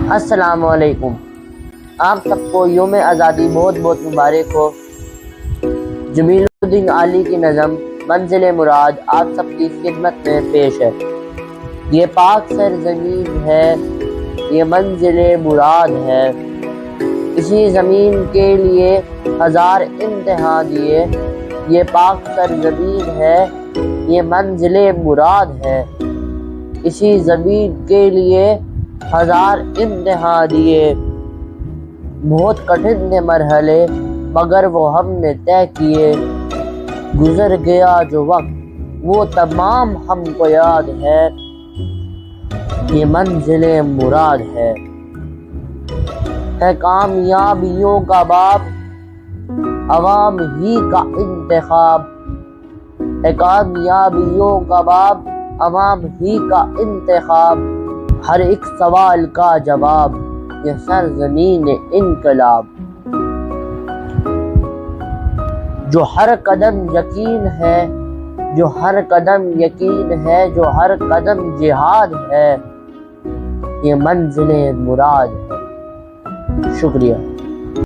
السلام علیکم، آپ سب کو یوم آزادی بہت بہت مبارک ہو۔ جمیل الدین علی کی نظم منزل مراد آپ سب کی خدمت میں پیش ہے۔ یہ پاک سرزمین ہے، یہ منزل مراد ہے، اسی زمین کے لیے ہزار امتحان دیے۔ یہ پاک سرزمین ہے، یہ منزل مراد ہے، اسی زمین کے لیے ہزار امتحان دیے۔ بہت کٹھن تھے مرحلے مگر وہ ہم نے طے کیے، گزر گیا جو وقت وہ تمام ہم کو یاد ہے، یہ منزل مراد ہے۔ کامیابیوں کا باب عوام ہی کا انتخاب، ہے کامیابیوں کا باب عوام ہی کا انتخاب، ہر ایک سوال کا جواب یہ سرزمین انقلاب۔ جو ہر قدم یقین ہے، جو ہر قدم یقین ہے، جو ہر قدم جہاد ہے، یہ منزل مراد ہے۔ شکریہ۔